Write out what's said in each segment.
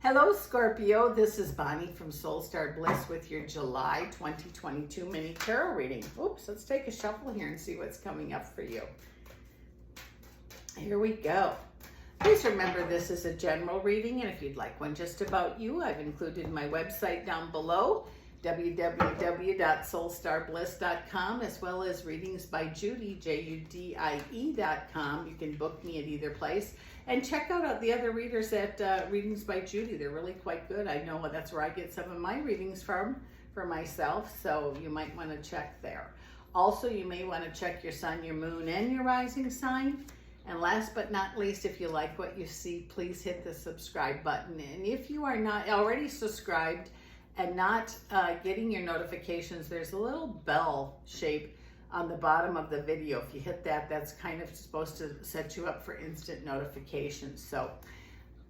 Hello, Scorpio. This is Bonnie from Soul Star Bliss with your July 2022 mini tarot reading. Oops, let's take a shuffle here and see what's coming up for you. Here we go. Please remember this is a general reading, and if you'd like one just about you, I've included my website down below, www.soulstarbliss.com, as well as readings by Judy, JUDIE.com. You can book me at either place. And check out the other readers at Readings by Judy. They're really quite good. I know that's where I get some of my readings from for myself, so you might want to check there. Also, you may want to check your sun, your moon, and your rising sign. And last but not least, if you like what you see, please hit the subscribe button. And if you are not already subscribed and not getting your notifications, there's a little bell shape on the bottom of the video. If you hit that, that's kind of supposed to set you up for instant notifications. So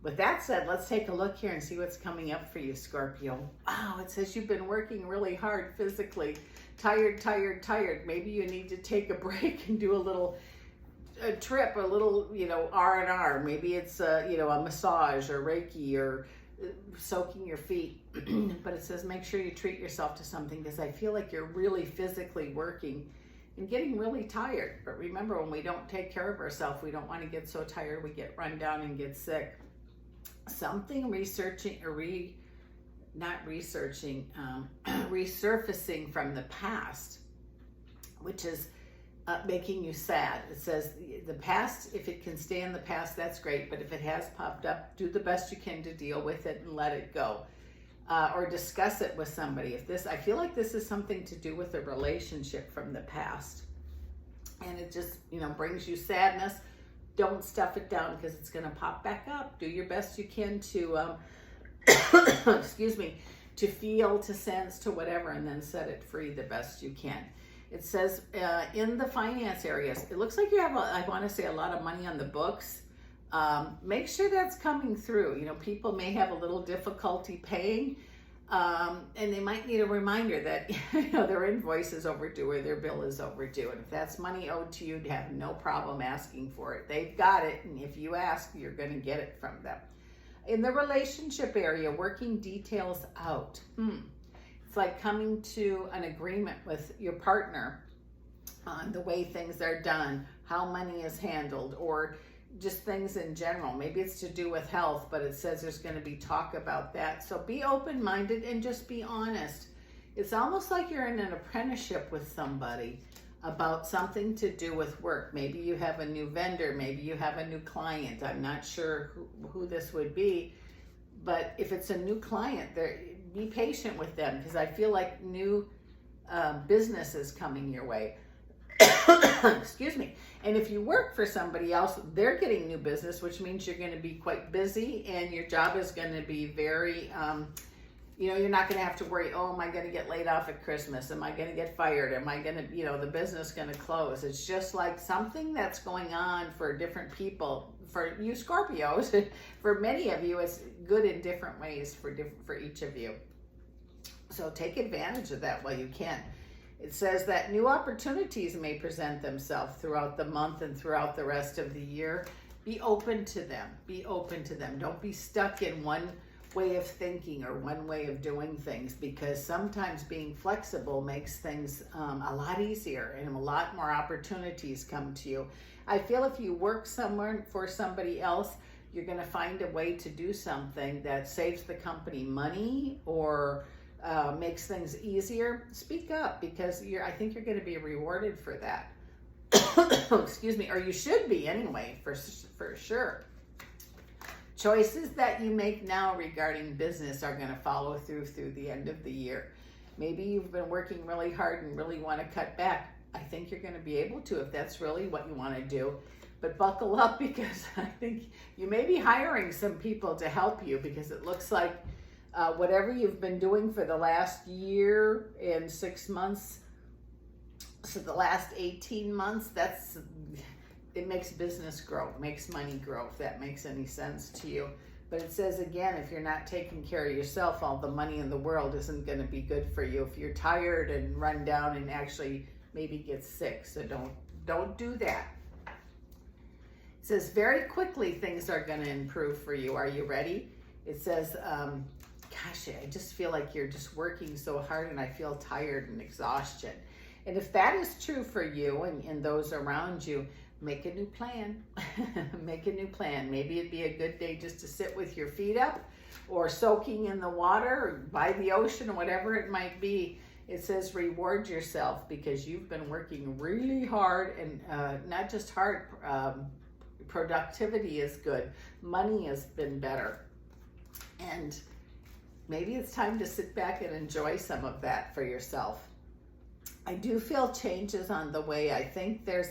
with that said, let's take a look here and see what's coming up for you, Scorpio. Wow, it says you've been working really hard physically. Tired. Maybe you need to take a break and do a little trip, a little, R&R. Maybe it's, a massage or Reiki or soaking your feet. But it says make sure you treat yourself to something, because I feel like you're really physically working and getting really tired. But remember, when we don't take care of ourselves, we don't want to get so tired we get run down and get sick. Something resurfacing from the past, which is making you sad. It says the past, if it can stay in the past, that's great. But if it has popped up, do the best you can to deal with it and let it go. Or discuss it with somebody. I feel like this is something to do with a relationship from the past, and it just, brings you sadness. Don't stuff it down, because it's going to pop back up. Do your best you can to, excuse me, to feel, to sense, to whatever, and then set it free the best you can. It says in the finance areas, it looks like you have, I want to say, a lot of money on the books. Make sure that's coming through. People may have a little difficulty paying, and they might need a reminder that their invoice is overdue or their bill is overdue. And if that's money owed to you, have no problem asking for it. They've got it, and if you ask, you're going to get it from them. In the relationship area, working details out. It's like coming to an agreement with your partner on the way things are done, how money is handled, or just things in general. Maybe it's to do with health, but it says there's going to be talk about that. So be open-minded and just be honest. It's almost like you're in an apprenticeship with somebody about something to do with work. Maybe you have a new vendor, maybe you have a new client. I'm not sure who this would be, but if it's a new client, be patient with them, because I feel like new business is coming your way. Excuse me. And if you work for somebody else, they're getting new business, which means you're going to be quite busy, and your job is going to be very, you're not going to have to worry, oh, am I going to get laid off at Christmas? Am I going to get fired? Am I going to, the business going to close? It's just like something that's going on for different people. For you Scorpios, for many of you, it's good in different ways for each of you. So take advantage of that while you can. It says that new opportunities may present themselves throughout the month and throughout the rest of the year. Be open to them. Be open to them. Don't be stuck in one way of thinking or one way of doing things, because sometimes being flexible makes things a lot easier, and a lot more opportunities come to you. I feel if you work somewhere for somebody else, you're going to find a way to do something that saves the company money or makes things easier. Speak up, because I think you're going to be rewarded for that. Excuse me, or you should be anyway, for sure. Choices that you make now regarding business are going to follow through the end of the year. Maybe you've been working really hard and really want to cut back. I think you're going to be able to, if that's really what you want to do. But buckle up, because I think you may be hiring some people to help you, because it looks like whatever you've been doing for the last year and 6 months, so the last 18 months, it makes business grow, makes money grow, if that makes any sense to you. But it says, again, if you're not taking care of yourself, all the money in the world isn't going to be good for you if you're tired and run down and actually maybe get sick. So don't do that. It says very quickly things are going to improve for you. Are you ready? It says, gosh, I just feel like you're just working so hard and I feel tired and exhaustion. And if that is true for you and those around you, make a new plan. Make a new plan. Maybe it'd be a good day just to sit with your feet up or soaking in the water or by the ocean or whatever it might be. It says reward yourself because you've been working really hard, and not just hard, productivity is good. Money has been better. And maybe it's time to sit back and enjoy some of that for yourself. I do feel changes on the way. I think there's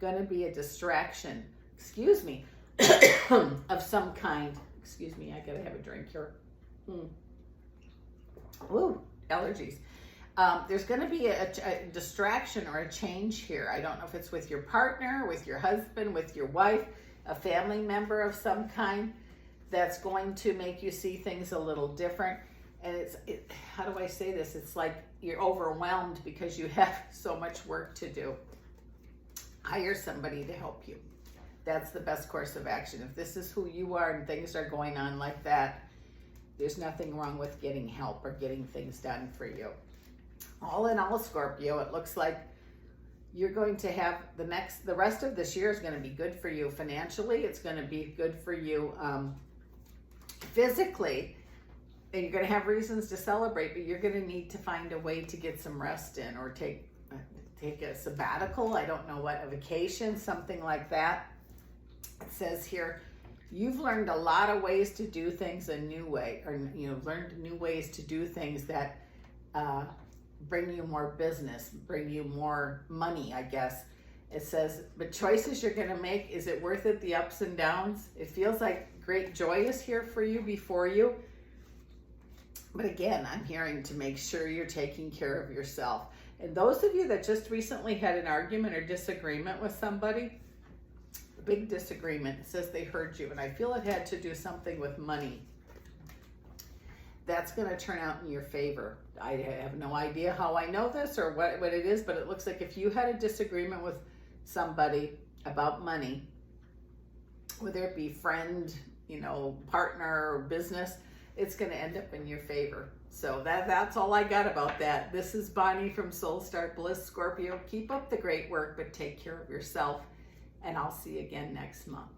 going to be a distraction, of some kind. Excuse me, I got to have a drink here. Ooh, allergies. There's going to be a distraction or a change here. I don't know if it's with your partner, with your husband, with your wife, a family member of some kind that's going to make you see things a little different. And how do I say this? It's like you're overwhelmed because you have so much work to do. Hire somebody to help you. That's the best course of action. If this is who you are and things are going on like that, there's nothing wrong with getting help or getting things done for you. All in all, Scorpio, it looks like you're going to have the rest of this year is going to be good for you financially. It's going to be good for you physically, and you're going to have reasons to celebrate, but you're going to need to find a way to get some rest in or take a sabbatical. I don't know what, a vacation, something like that. It says here, you've learned a lot of ways to do things a new way, or learned new ways to do things that bring you more business, bring you more money, I guess. It says, but choices you're going to make, is it worth it, the ups and downs? It feels like great joy is here for you, before you. But again, I'm hearing to make sure you're taking care of yourself. And those of you that just recently had an argument or disagreement with somebody, a big disagreement, it says they hurt you. And I feel it had to do something with money. That's going to turn out in your favor. I have no idea how I know this or what it is, but it looks like if you had a disagreement with somebody about money, whether it be friend, partner or business, it's going to end up in your favor. So that's all I got about that. This is Bonnie from Soul Start Bliss, Scorpio. Keep up the great work, but take care of yourself, and I'll see you again next month.